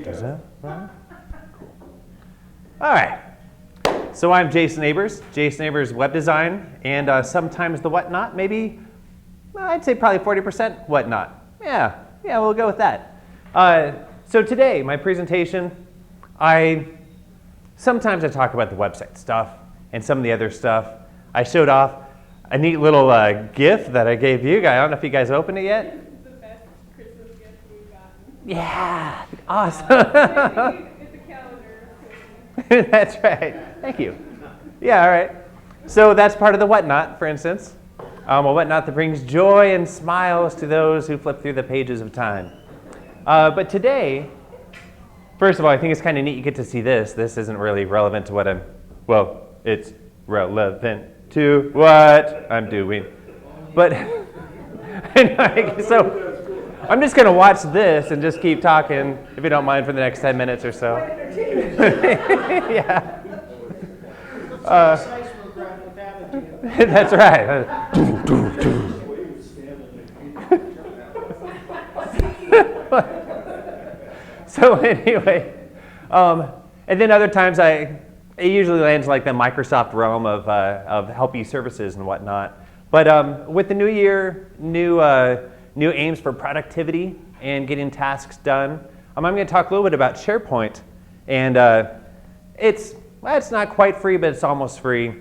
Does that run? Cool. All right. So I'm Jason Abers, Web Design, and sometimes the whatnot, maybe, well, I'd say probably 40% whatnot. Yeah, we'll go with that. So today, my presentation, sometimes I talk about the website stuff and some of the other stuff. I showed off a neat little GIF that I gave you guys. I don't know if you guys opened it yet. It's the best Christmas gift we've gotten. Yeah, awesome. It's a calendar. That's right. Thank you. Yeah, all right. So that's part of the whatnot, for instance. A whatnot that brings joy and smiles to those who flip through the pages of time. But today, first of all, I think it's kind of neat you get to see this. This isn't really relevant to what it's relevant to what I'm doing. But so I'm just going to watch this and just keep talking, if you don't mind, for the next 10 minutes or so. Yeah. That's right. So anyway, and then other times it usually lands like the Microsoft realm of help you services and whatnot. But with the new year, new aims for productivity and getting tasks done, I'm going to talk a little bit about SharePoint. And it's not quite free, but it's almost free.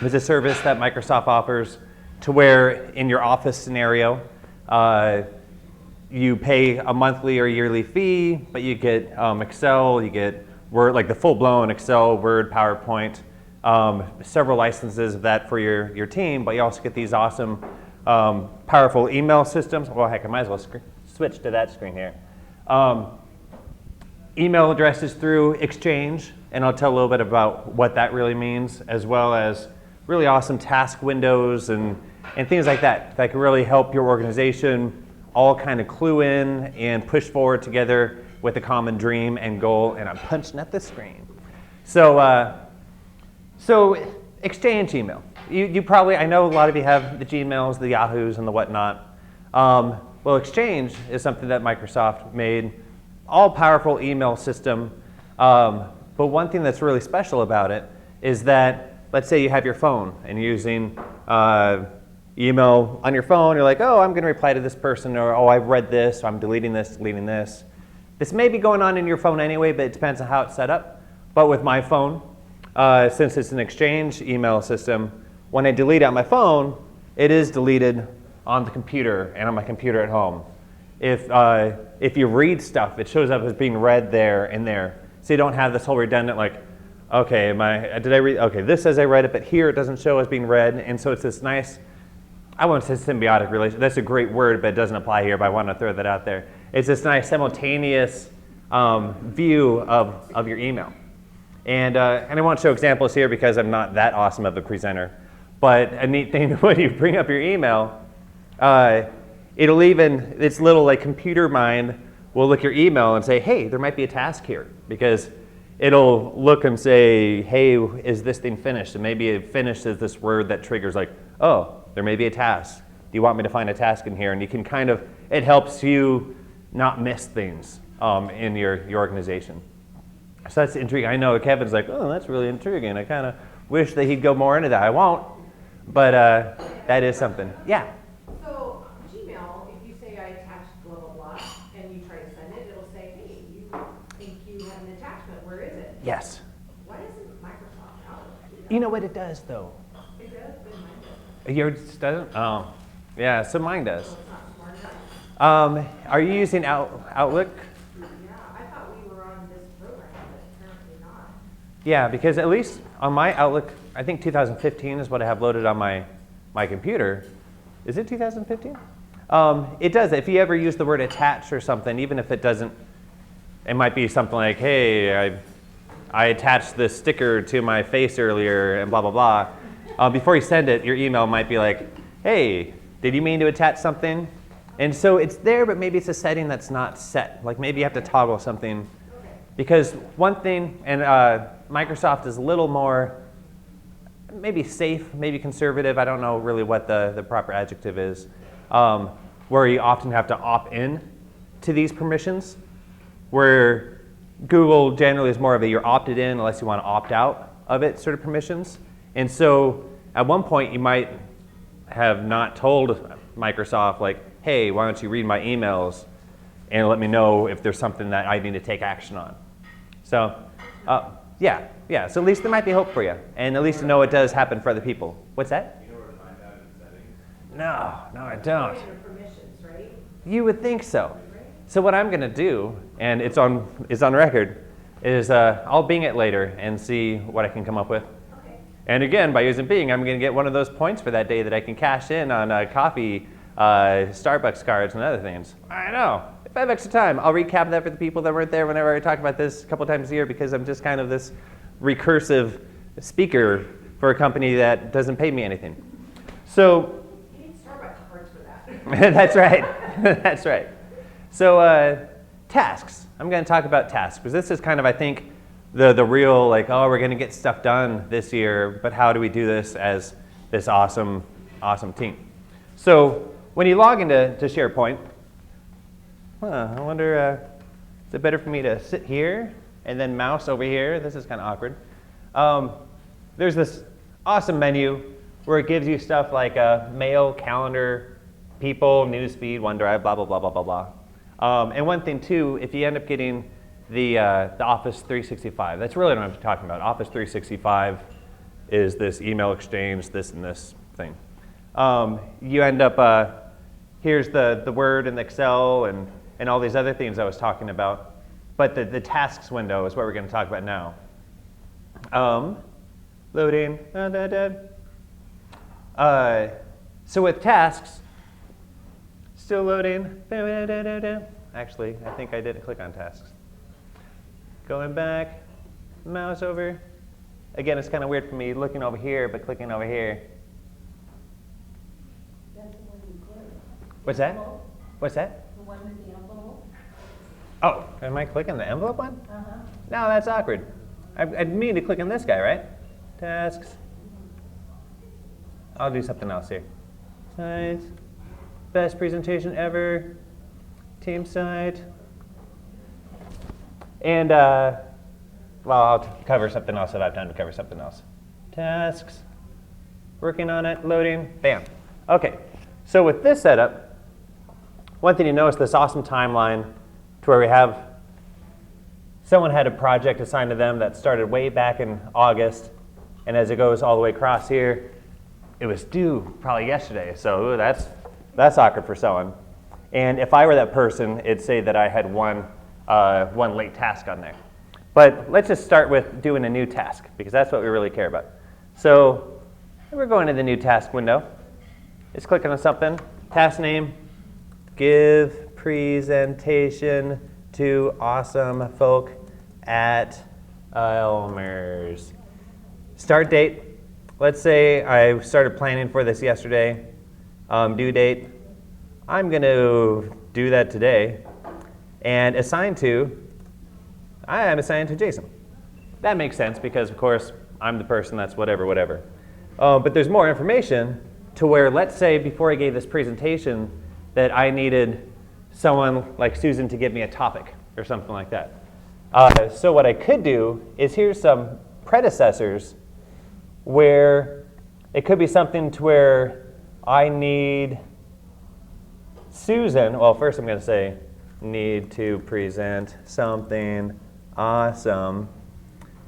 It's a service that Microsoft offers to where in your office scenario, you pay a monthly or yearly fee, but you get Excel, you get Word, like the full-blown Excel, Word, PowerPoint, several licenses of that for your team, but you also get these awesome, powerful email systems. Well, heck, I might as well switch to that screen here. Email addresses through Exchange, and I'll tell a little bit about what that really means, as well as really awesome task windows and things like that that can really help your organization all kind of clue in and push forward together with a common dream and goal. And I'm punching at the screen. So Exchange email. You probably, I know a lot of you have the Gmails, the Yahoos, and the whatnot. Well, Exchange is something that Microsoft made, all-powerful email system. But one thing that's really special about it is that, let's say you have your phone and you're using email on your phone, you're like, oh, I'm going to reply to this person, or oh, I've read this, so I'm deleting this, deleting this. This may be going on in your phone anyway, but it depends on how it's set up. But with my phone, since it's an Exchange email system, when I delete it on my phone, it is deleted on the computer and on my computer at home. If you read stuff, it shows up as being read there and there. So you don't have this whole redundant, like, okay, did I read? Okay, this says I read it, but here it doesn't show as being read. And so it's this nice, I won't say symbiotic relation. That's a great word, but it doesn't apply here, but I want to throw that out there. It's this nice simultaneous view of your email. And I won't show examples here because I'm not that awesome of a presenter. But a neat thing, when you bring up your email, it'll even, its little like computer mind will look at your email and say, hey, there might be a task here. Because it'll look and say, hey, is this thing finished? And maybe it finished is this word that triggers like, oh, there may be a task. Do you want me to find a task in here? And you can kind of, it helps you not miss things in your organization. So that's intriguing. I know Kevin's like, oh, that's really intriguing. I kind of wish that he'd go more into that. I won't, but that is something. Yeah? So Gmail, if you say I attached blah, blah, blah, and you try to send it, it'll say, hey, you think you have an attachment. Where is it? Yes. Why doesn't Microsoft Outlook do that? You know what it does, though? It does, but mine doesn't. Yours doesn't? Oh, yeah, so mine does. So it's not smart enough. Are you using Outlook? Yeah, I thought we were on this program, but apparently not. Yeah, because at least on my Outlook, I think 2015 is what I have loaded on my computer. Is it 2015? It does. If you ever use the word attach or something, even if it doesn't, it might be something like, hey, I attached this sticker to my face earlier and blah, blah, blah. Before you send it, your email might be like, hey, did you mean to attach something? And so it's there, but maybe it's a setting that's not set. Like maybe you have to toggle something. Because one thing, and Microsoft is a little more maybe safe, maybe conservative. I don't know really what the proper adjective is, where you often have to opt in to these permissions. where Google generally is more of a you're opted in unless you want to opt out of it sort of permissions. And so at one point you might have not told Microsoft like, hey, why don't you read my emails and let me know if there's something that I need to take action on. So yeah, so at least there might be hope for you, and at least you know it does happen for other people. What's that? You know where to find that in settings? No, I don't. Under permissions, right? You would think so. So what I'm going to do, and it's on record, is I'll Bing it later and see what I can come up with. Okay. And again, by using Bing, I'm going to get one of those points for that day that I can cash in on coffee, Starbucks cards, and other things. I know. If I have extra time, I'll recap that for the people that weren't there whenever I talk about this a couple times a year, because I'm just kind of this recursive speaker for a company that doesn't pay me anything. So You need Starbucks cards for that. that's right. That's right. So tasks. I'm going to talk about tasks because this is kind of, I think, the real like, oh, we're going to get stuff done this year, but how do we do this as this awesome team? So when you log into SharePoint, I wonder, is it better for me to sit here and then mouse over here? This is kind of awkward. There's this awesome menu where it gives you stuff like mail, calendar, people, newsfeed, OneDrive, blah, blah, blah, blah, blah, blah. And one thing too, if you end up getting the Office 365, that's really what I'm talking about. Office 365 is this email exchange, this and this thing. You end up, here's the Word and the Excel and all these other things I was talking about. But the tasks window is what we're going to talk about now. Loading. So with tasks, still loading. Actually, I think I didn't click on tasks. Going back, mouse over. Again, it's kind of weird for me looking over here, but clicking over here. That's the one you click. What's that? Envelope? What's that? The one with the envelope? Oh, am I clicking the envelope one? Uh-huh. No, that's awkward. I mean to click on this guy, right? Tasks. I'll do something else here. Site. Best presentation ever. Team site. And, well, I'll cover something else that I've done to cover something else. Tasks. Working on it. Loading. Bam. OK. So with this setup, one thing you notice this awesome timeline to where we have someone had a project assigned to them that started way back in August, and as it goes all the way across here, it was due probably yesterday. So ooh, that's awkward for someone. And if I were that person, it'd say that I had one late task on there. But let's just start with doing a new task, because that's what we really care about. So we're going to the new task window. Just clicking on something. Task name, give presentation to awesome folk at Elmer's. Start date. Let's say I started planning for this yesterday. Due date. I'm going to do that today. And assign to, I am assigned to Jason. That makes sense because, of course, I'm the person that's whatever. But there's more information to where, let's say, before I gave this presentation, that I needed someone like Susan to give me a topic or something like that. So what I could do is here's some predecessors where it could be something to where I need Susan, well, first I'm going to say need to present something awesome.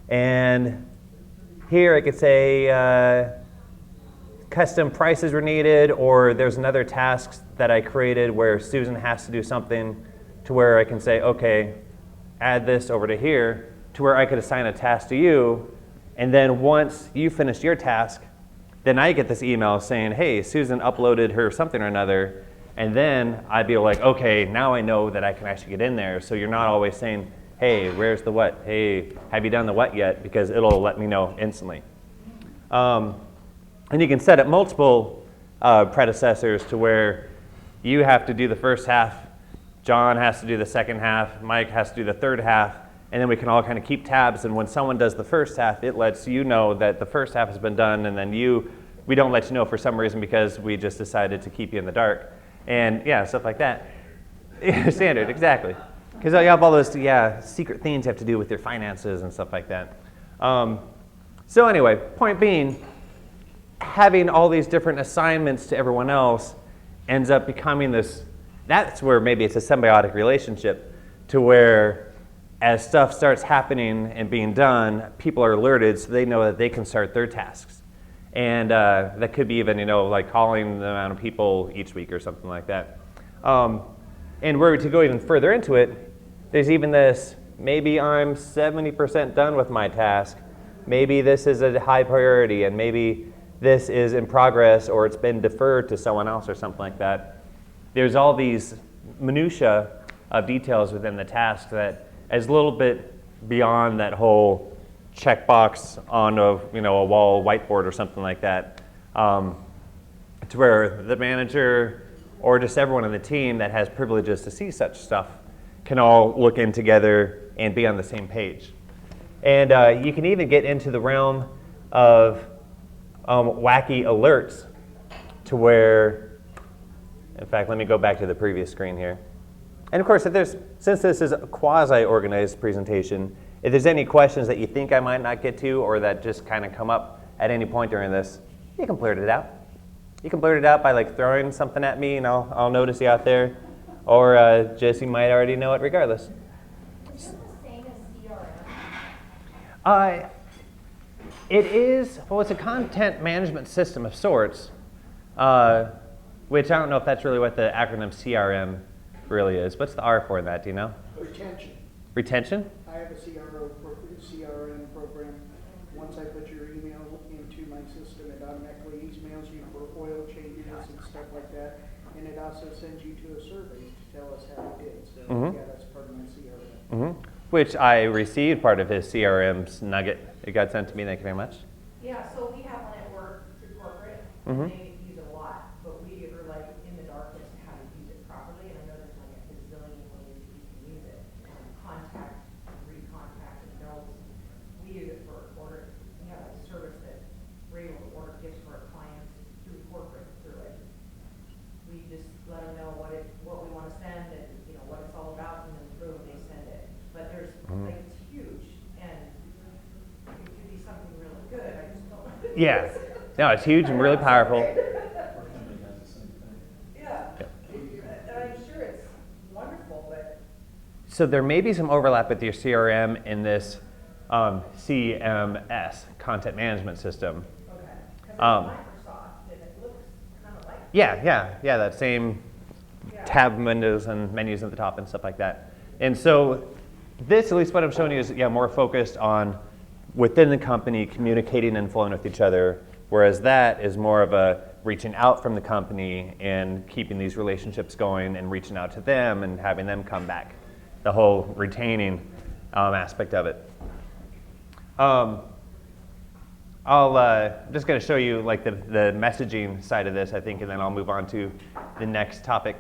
And here I could say custom prices were needed, or there's another task that I created where Susan has to do something to where I can say, okay, add this over to here, to where I could assign a task to you. And then once you finish your task, then I get this email saying, hey, Susan uploaded her something or another. And then I'd be like, okay, now I know that I can actually get in there. So you're not always saying, hey, where's the what? Hey, have you done the what yet? Because it'll let me know instantly. And you can set up multiple predecessors to where you have to do the first half, John has to do the second half, Mike has to do the third half, and then we can all kind of keep tabs. And when someone does the first half, it lets you know that the first half has been done, and then we don't let you know for some reason because we just decided to keep you in the dark. And yeah, stuff like that. Standard, exactly. Because you have all those secret things you have to do with your finances and stuff like that. So anyway, point being, having all these different assignments to everyone else ends up becoming this, that's where maybe it's a symbiotic relationship to where as stuff starts happening and being done, people are alerted so they know that they can start their tasks. And that could be even, like calling the amount of people each week or something like that. And were we to go even further into it, there's even this, maybe I'm 70% done with my task. Maybe this is a high priority, and maybe this is in progress, or it's been deferred to someone else or something like that. There's all these minutia of details within the task that is a little bit beyond that whole checkbox on a wall whiteboard or something like that, to where the manager or just everyone on the team that has privileges to see such stuff can all look in together and be on the same page. And you can even get into the realm of wacky alerts to where, in fact, let me go back to the previous screen here. And of course, since this is a quasi-organized presentation, if there's any questions that you think I might not get to or that just kind of come up at any point during this, you can blurt it out. You can blurt it out by like throwing something at me and I'll notice you out there. Or Jesse might already know it regardless. Is it the same as CRM? It is, well, it's a content management system of sorts, which I don't know if that's really what the acronym CRM really is. What's the R for that, do you know? Retention. Retention? I have a CRM program. Once I put your email into my system, it automatically emails you for oil changes and stuff like that. And it also sends you to a survey to tell us how it did. So yeah, that's part of my CRM. Which I received part of his CRM's nugget. It got sent to me, thank you very much. Yeah, so we have one at work through corporate, and they use it a lot, but we are like in the dark as to how to use it properly, and I know there's like a gazillion ways that you can use it. Contact, recontact, and notes. We use it for order. We have a service that we're able to order gifts for our clients through corporate, through it. We just let them know what we want to send and what it's all about, and then boom, they send it. But there's like it's huge, and it could be something really good. I just don't know. Yeah, no, it's huge and really powerful. Yeah, and I'm sure it's wonderful, but So there may be some overlap with your CRM in this CMS, content management system. okay. Because it's Microsoft, and it looks kind of like. Yeah, that same tab windows and menus at the top and stuff like that. And so this, at least what I'm showing you, is more focused on within the company communicating and flowing with each other, whereas that is more of a reaching out from the company and keeping these relationships going and reaching out to them and having them come back, the whole retaining aspect of it. I'm just going to show you like the messaging side of this, I think, and then I'll move on to the next topic,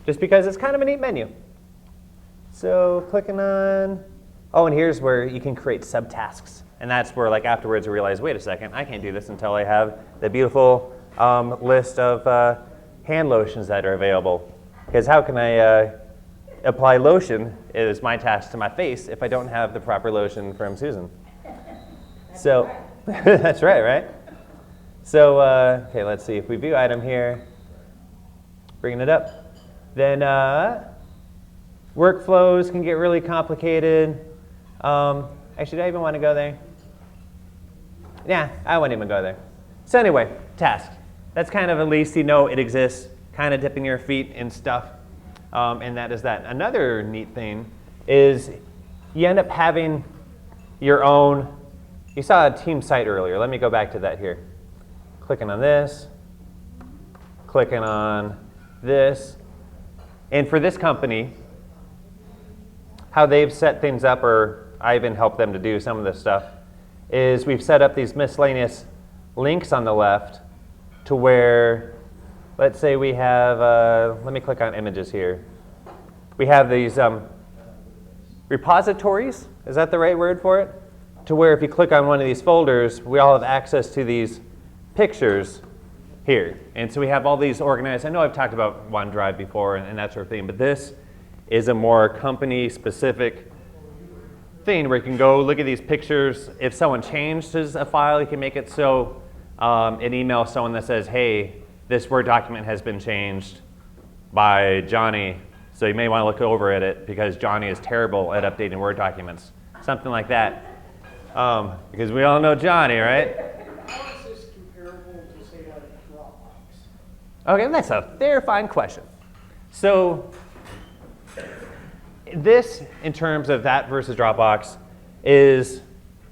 just because it's kind of a neat menu. So clicking on, and here's where you can create subtasks. And that's where like afterwards you realize, wait a second, I can't do this until I have the beautiful list of hand lotions that are available. Because how can I apply lotion, is my task, to my face if I don't have the proper lotion from Susan? So that's right? So, okay, let's see. If we view item here, bringing it up, then workflows can get really complicated. Actually, do I even want to go there? Yeah, I wouldn't even go there. So anyway, tasks. That's kind of, at least it exists, kind of dipping your feet in stuff. And that is that. Another neat thing is you end up having your own. You saw a team site earlier. Let me go back to that here. Clicking on this, clicking on this. And for this company, how they've set things up, or I even helped them to do some of this stuff, is we've set up these miscellaneous links on the left to where, let's say we have, let me click on images here. We have these repositories, is that the right word for it? To where if you click on one of these folders, we all have access to these pictures here. And so we have all these organized. I know I've talked about OneDrive before and that sort of thing, but this is a more company-specific thing where you can go look at these pictures. If someone changes a file, you can make it so an email someone that says, hey, this Word document has been changed by Johnny, so you may want to look over at it because Johnny is terrible at updating Word documents. Something like that. Because we all know Johnny, right? How is this comparable to, say, like Dropbox? Okay, that's a fair, fine question. So this, in terms of that versus Dropbox, is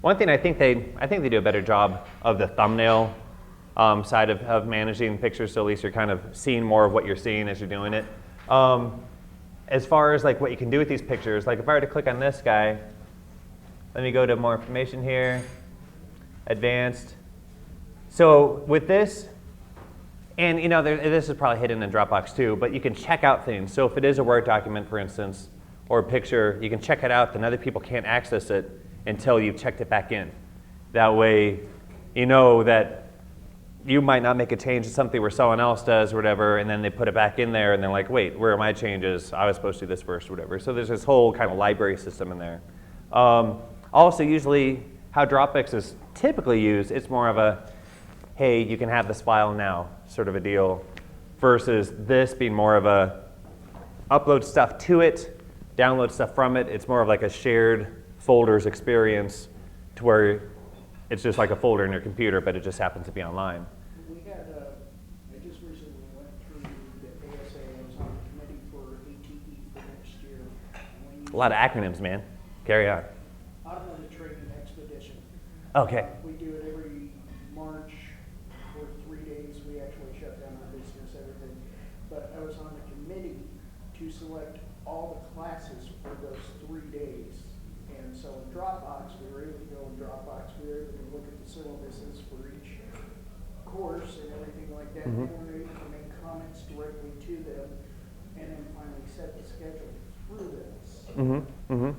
one thing I think they do a better job of the thumbnail side of managing pictures, so at least you're kind of seeing more of what you're seeing as you're doing it. As far as like what you can do with these pictures, like if I were to click on this guy, let me go to more information here, advanced. So with this, and you know, this is probably hidden in Dropbox too, but you can check out things. So if it is a Word document, for instance, or a picture, you can check it out, then other people can't access it until you've checked it back in. That way, you know that you might not make a change to something where someone else does or whatever, and then they put it back in there, and they're like, wait, where are my changes? I was supposed to do this first or whatever. So there's this whole kind of library system in there. Also, usually how Dropbox is typically used, it's more of a, hey, you can have this file now sort of a deal, versus this being more of a upload stuff to it, download stuff from it. It's more of like a shared folders experience to where it's just like a folder in your computer, but it just happens to be online. We had, I just recently went through the ASA, I was on the committee for ATE for next year. And A lot of acronyms, man. Carry on. Automated Training Expedition. Okay. We do it every March for 3 days. We actually shut down our business, everything. But I was on the committee to select all the classes for those 3 days. And so in Dropbox, we were able to go in Dropbox, we were able to look at the syllabuses for each course and everything like that. Mhm. And we were able to make comments directly to them and then finally set the schedule through this. Mm-hmm. Mm-hmm.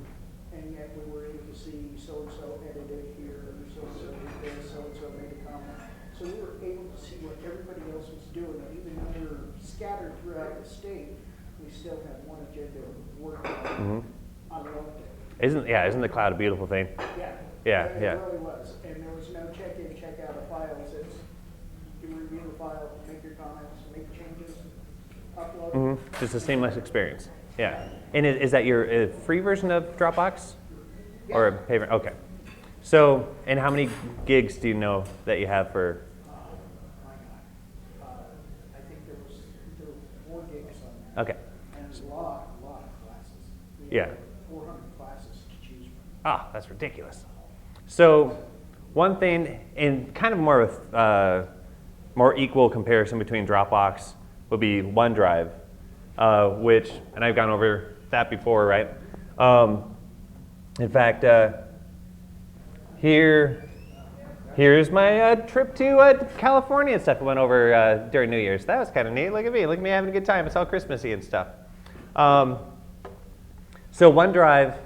And yet we were able to see so-and-so edited here, so-and-so did this, so-and-so made a comment. So we were able to see what everybody else was doing, and even though we were scattered throughout the state, we still had one agenda working Mm-hmm. on the own day. Isn't the cloud a beautiful thing? Yeah. Yeah, It yeah. really was, and there was no check-in, check-out of files. It's, you can review the file, make your comments, make changes, upload. Mm-hmm. Just a seamless experience. Yeah. And is that your free version of Dropbox? Or a paid? Okay. So, and how many gigs do you know that you have for? My God. I think there were 4 gigs on there. Okay. And there's a lot of classes. We Yeah. have 400 classes to choose from. Ah, that's ridiculous. So, one thing, in kind of more of more equal comparison between Dropbox would be OneDrive, which, and I've gone over that before, right? In fact, here's my trip to California and stuff. I went over during New Year's. That was kind of neat. Look at me having a good time. It's all Christmassy and stuff. So OneDrive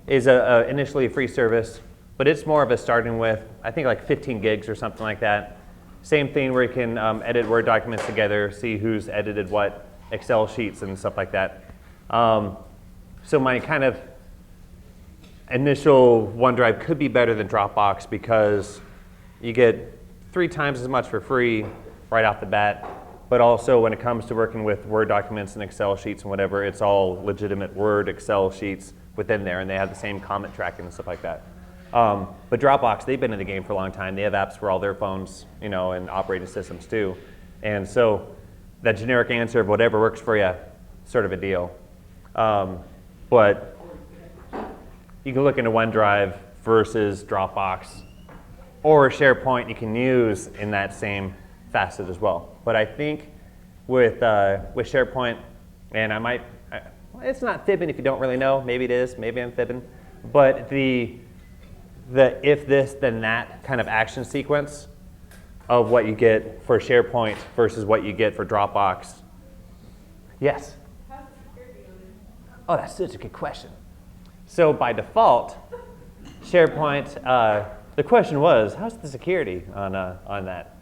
is initially a free service, but it's more of a starting with, I think, like 15 gigs or something like that. Same thing where you can edit Word documents together, see who's edited what, Excel sheets and stuff like that. So my kind of initial OneDrive could be better than Dropbox because you get 3 times as much for free right off the bat. But also when it comes to working with Word documents and Excel sheets and whatever, it's all legitimate Word, Excel sheets within there, and they have the same comment tracking and stuff like that. But Dropbox, they've been in the game for a long time. They have apps for all their phones, you know, and operating systems too. And so that generic answer of whatever works for you, sort of a deal. But you can look into OneDrive versus Dropbox or Sharepoint you can use in that same facet as well. But I think with Sharepoint, and it's not fibbing if you don't really know. Maybe it is. Maybe I'm fibbing. But the if this then that kind of action sequence of what you get for Sharepoint versus what you get for Dropbox. Yes? How's the security on it? Oh, that's such a good question. So by default, SharePoint, the question was, how's the security on that?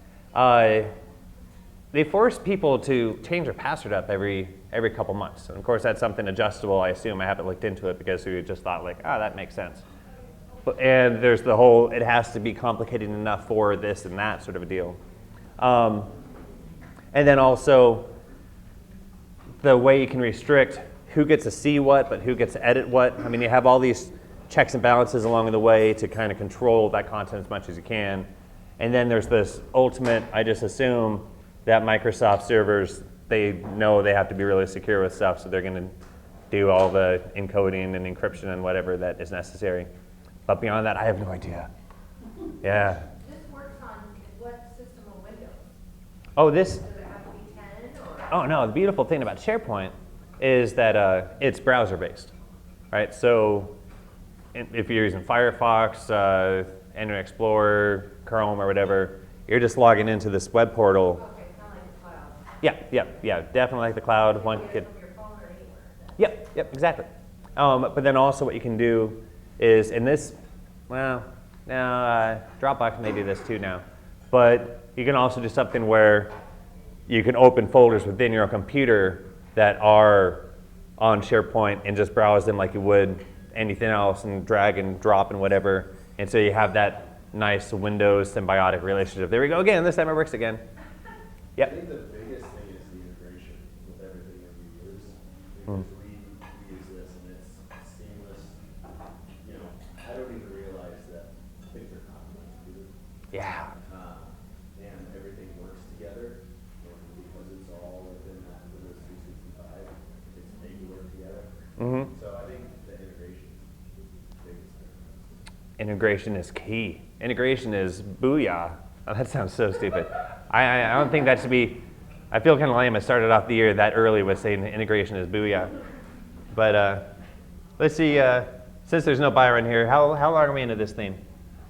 they force people to change their password up every couple months. And of course, that's something adjustable, I assume. I haven't looked into it because we just thought like, oh, that makes sense. And there's the whole, it has to be complicated enough for this and that sort of a deal. And then also, the way you can restrict who gets to see what, but who gets to edit what. I mean, you have all these checks and balances along the way to kind of control that content as much as you can. And then there's this ultimate, I just assume that Microsoft servers, they know they have to be really secure with stuff, so they're going to do all the encoding and encryption and whatever that is necessary. But beyond that, I have no idea. Yeah. This works on what system of Windows? Oh, this. Does it have to be 10 or? Oh no, the beautiful thing about Sharepoint is that it's browser-based, right? So if you're using Firefox, Internet Explorer, Chrome, or whatever, you're just logging into this web portal. Okay, kind of like the cloud. Yeah, definitely like the cloud. One could. From your phone or anywhere. Yep, exactly. But then also what you can do is in this, well, now Dropbox may do this too now, but you can also do something where you can open folders within your computer that are on SharePoint and just browse them like you would anything else and drag and drop and whatever. And so you have that nice Windows symbiotic relationship. There we go again. This time it works again. I Yep. think the biggest thing is the integration with everything that we use. Because we use this and it's seamless. You know, I don't even realize that things are complementary. Yeah. And everything works together. And because it's all within that Windows 365, it's made to work together. Mm-hmm. So I think the integration is the biggest thing. Integration is key. Integration is booyah. Oh, that sounds so stupid. I don't think that should be, I feel kind of lame. I started off the year that early with saying integration is booyah. But let's see, since there's no Byron here, how long are we into this thing?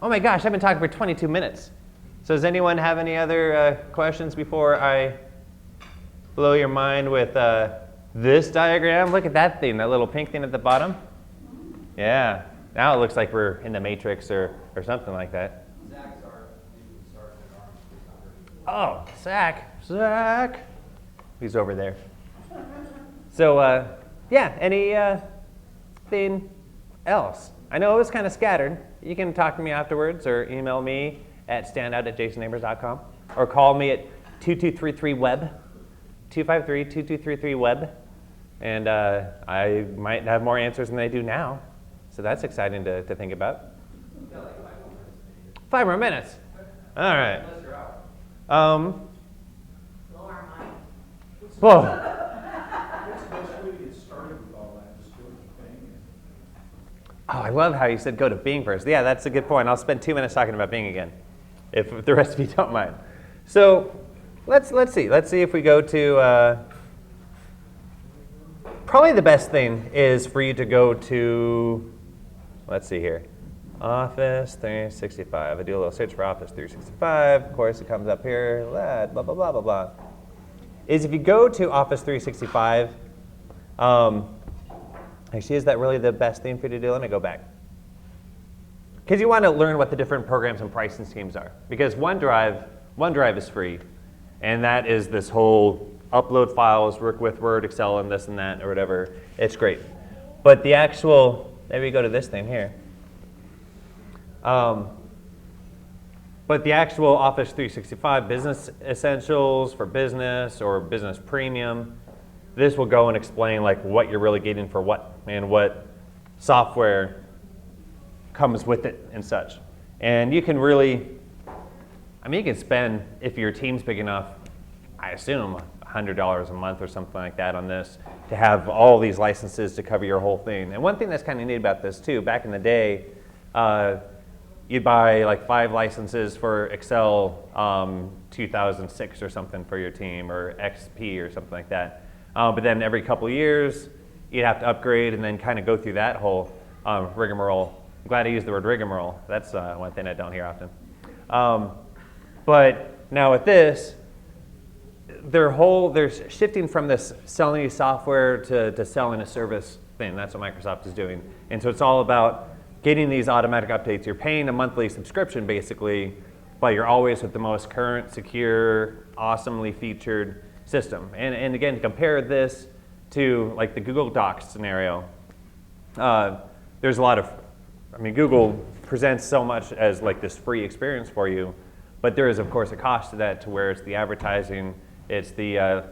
Oh my gosh, I've been talking for 22 minutes. So does anyone have any other questions before I blow your mind with this diagram? Look at that thing, that little pink thing at the bottom. Yeah, now it looks like we're in the Matrix or something like that. Oh, Zach. He's over there. So, yeah, anything else? I know it was kind of scattered. You can talk to me afterwards or email me at standout@jasonneighbors.com or call me at 2233-WEB, 253-2233-WEB, and I might have more answers than I do now. So that's exciting to think about. 5 more minutes. All right. Blow our mind. Whoa. What's the best way to get started with all that? Just do it Bing. Oh, I love how you said go to Bing first. Yeah, that's a good point. I'll spend 2 minutes talking about Bing again, if the rest of you don't mind. So let's see. Let's see if we go to. Probably the best thing is for you to go to. Let's see here. Office 365. I do a little search for Office 365. Of course, it comes up here. Blah, blah, blah, blah, blah. Is if you go to Office 365, actually, is that really the best thing for you to do? Let me go back. Because you want to learn what the different programs and pricing schemes are. Because OneDrive is free. And that is this whole upload files, work with Word, Excel, and this and that, or whatever. It's great. But the actual, maybe we go to this thing here. But the actual Office 365 Business Essentials for Business or Business Premium, this will go and explain like what you're really getting for what and what software comes with it and such. And you can really, I mean, you can spend, if your team's big enough, I assume $100 a month or something like that on this to have all these licenses to cover your whole thing. And one thing that's kind of neat about this too, back in the day, you'd buy like 5 licenses for Excel 2006 or something for your team, or XP or something like that. But then every couple of years, you'd have to upgrade and then kind of go through that whole rigmarole. I'm glad I used the word rigmarole. That's one thing I don't hear often. But now with this, they're shifting from this selling software to selling a service thing. That's what Microsoft is doing. And so it's all about getting these automatic updates. You're paying a monthly subscription, basically, but you're always with the most current, secure, awesomely featured system. And again, to compare this to like the Google Docs scenario, there's a lot of, I mean, Google presents so much as like this free experience for you, but there is of course a cost to that, to where it's the advertising, it's the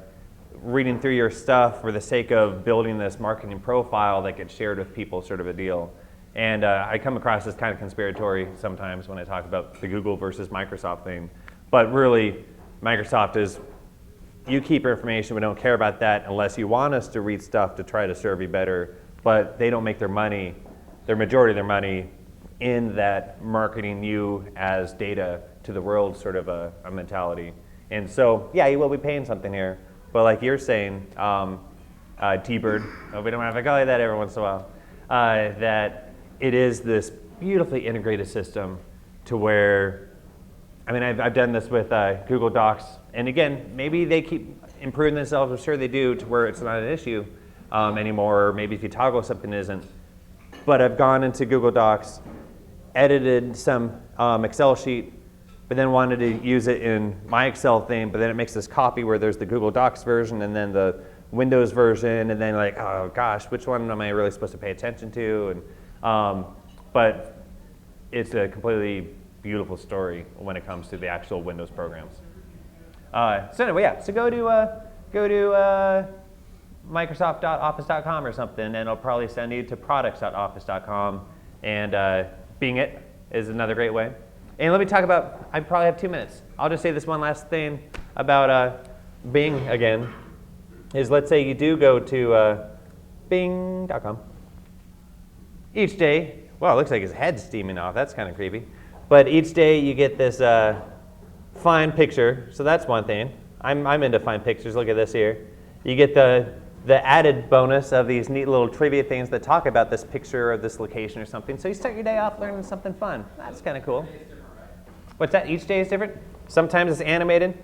reading through your stuff for the sake of building this marketing profile that gets shared with people, sort of a deal. And I come across as kind of conspiratory sometimes when I talk about the Google versus Microsoft thing, but really Microsoft is, you keep your information, we don't care about that unless you want us to read stuff to try to serve you better, but they don't make their money, their majority of their money, in that marketing you as data to the world sort of a mentality. And so, yeah, you will be paying something here, but like you're saying, T-Bird, we don't have to call you that every once in a while, that it is this beautifully integrated system to where, I mean, I've done this with Google Docs, and again, maybe they keep improving themselves, I'm sure they do, to where it's not an issue anymore, or maybe if you toggle something isn't. But I've gone into Google Docs, edited some Excel sheet, but then wanted to use it in my Excel thing, but then it makes this copy where there's the Google Docs version and then the Windows version, and then like, oh gosh, which one am I really supposed to pay attention to? And but it's a completely beautiful story when it comes to the actual Windows programs. So anyway, yeah, so go to Microsoft.office.com or something, and it'll probably send you to products.office.com, and Bing it is another great way. And let me talk about, I probably have 2 minutes. I'll just say this one last thing about Bing again, is let's say you do go to Bing.com. Each day, well, it looks like his head's steaming off. That's kind of creepy. But each day you get this fine picture. So that's one thing. I'm into fine pictures. Look at this here. You get the added bonus of these neat little trivia things that talk about this picture or this location or something. So you start your day off learning something fun. That's kind of cool. What's that? Each day is different? Sometimes it's animated.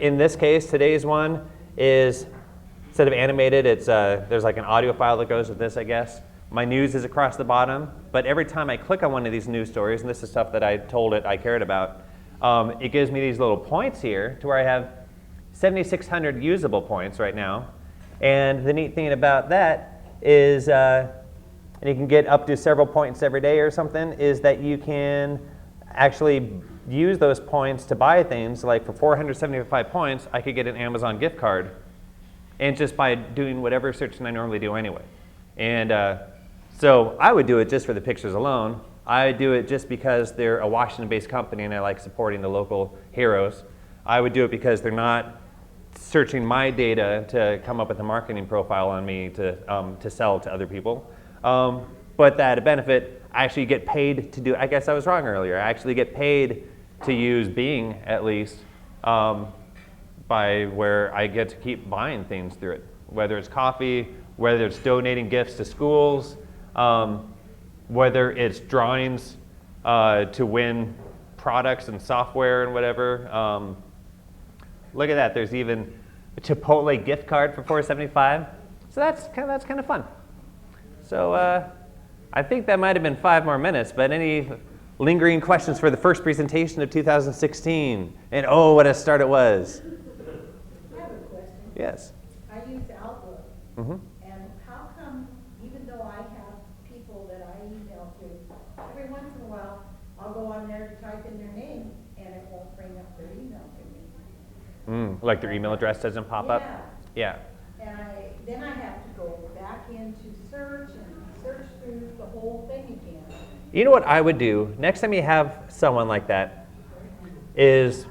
In this case, today's one is, instead of animated, it's there's like an audio file that goes with this, I guess. My news is across the bottom, but every time I click on one of these news stories, and this is stuff that I told it I cared about, it gives me these little points here to where I have 7,600 usable points right now. And the neat thing about that is, and you can get up to several points every day or something, is that you can actually use those points to buy things. Like for 475 points, I could get an Amazon gift card, and just by doing whatever searching I normally do anyway. And so I would do it just for the pictures alone. I do it just because they're a Washington-based company and I like supporting the local heroes. I would do it because they're not searching my data to come up with a marketing profile on me to sell to other people. But that benefit, I actually get paid to do. I guess I was wrong earlier. I actually get paid to use Bing, at least, by where I get to keep buying things through it. Whether it's coffee, whether it's donating gifts to schools, whether it's drawings to win products and software and whatever. Look at that. There's even a Chipotle gift card for $4.75. So that's kind of fun. So I think that might have been 5 more minutes, but any lingering questions for the first presentation of 2016? And oh, what a start it was. I have a question. Yes. I use Outlook, Mm-hmm. and how come, even though I have people that I email to, every once in a while, I'll go on there to type in their name, and it won't bring up their email to me. Like their email address doesn't pop up? Yeah. And then I have to go back into search and search through the whole thing again. You know what I would do next time you have someone like that is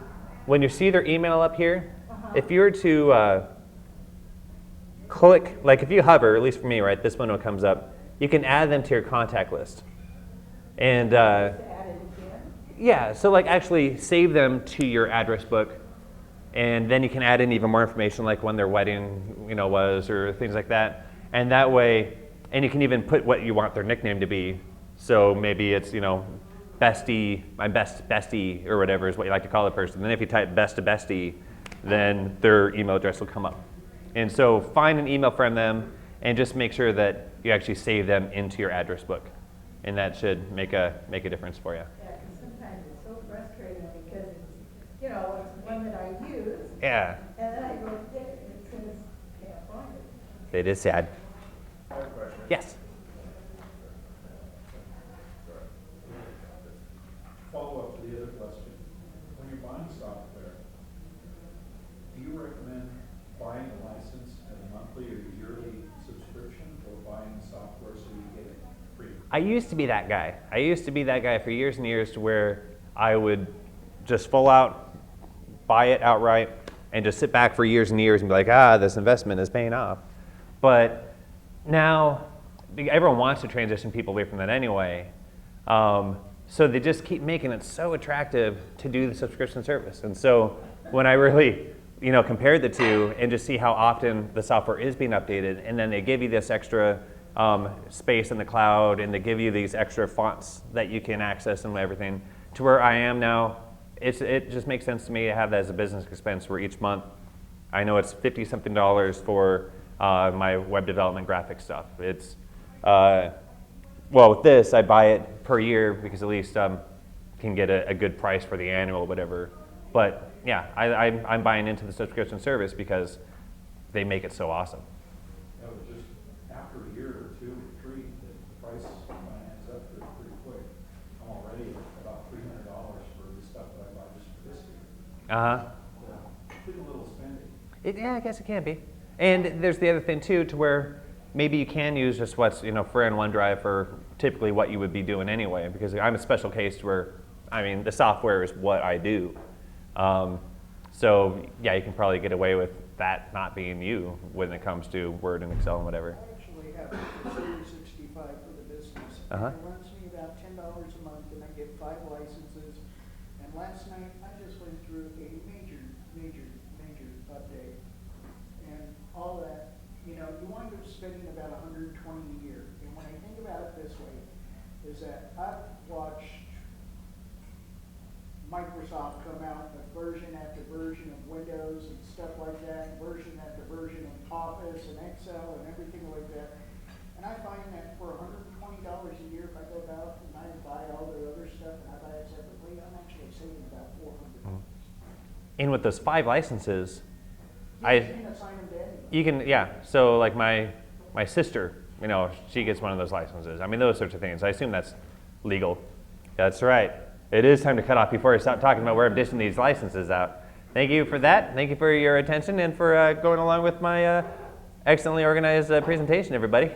when you see their email up here, if you were to click, like if you hover, at least for me, right, this window comes up, you can add them to your contact list. And Just add it again. yeah, so like actually save them to your address book, and then you can add in even more information like when their wedding, was or things like that. And that way, and you can even put what you want their nickname to be. So maybe it's, bestie, my best bestie or whatever is what you like to call the person. Then if you type best to bestie, then their email address will come up. And so find an email from them and just make sure that you actually save them into your address book. And that should make a difference for you. Yeah, because sometimes it's so frustrating. Yeah, And then I go to pick it and it says, can't find it. it is sad. I have a question. Yes. Follow up to the other question. When you're buying software, do you recommend buying a license at a monthly or yearly subscription or buying software so you get it free? I used to be that guy. I used to be that guy for years and years to where I would just full out buy it outright and just sit back for years and years and be like, this investment is paying off. But now everyone wants to transition people away from that anyway. So they just keep making it so attractive to do the subscription service. And so when I really, compared the two and just see how often the software is being updated, and then they give you this extra space in the cloud, and they give you these extra fonts that you can access and everything, to where I am now, it just makes sense to me to have that as a business expense where each month, I know it's $50-something for my web development graphic stuff. It's with this, I buy it per year because at least can get a good price for the annual, whatever. But yeah, I'm buying into the subscription service because they make it so awesome. Yeah, but just after a year or two or three, the price adds up pretty quick. I'm already at about $300 for the stuff that I bought just for this year. Uh-huh. Pretty little spending. Yeah, I guess it can be. And there's the other thing too, to where maybe you can use just what's for in OneDrive for typically what you would be doing anyway, because I'm a special case where, the software is what I do. So yeah, you can probably get away with that not being you when it comes to Word and Excel and whatever. I actually have a 365 for the business. Uh-huh. It runs me about $10 a month, and I get 5 licenses. And last night, I just went through a major update. And all that, you wind up spending about $120 a year. And when I think about it this way, is that I've watched Microsoft come out with version after version of Windows and stuff like that, version after version of Office and Excel and everything like that. And I find that for $120 a year, if I go out and I buy all their other stuff and I buy it separately, I'm actually saving about $400. And with those 5 licenses, You can assign them to anyone. you can, so like my sister, she gets one of those licenses. Those sorts of things. I assume that's legal. That's right. It is time to cut off before I stop talking about where I'm dishing these licenses out. Thank you for that. Thank you for your attention and for going along with my excellently organized presentation, everybody.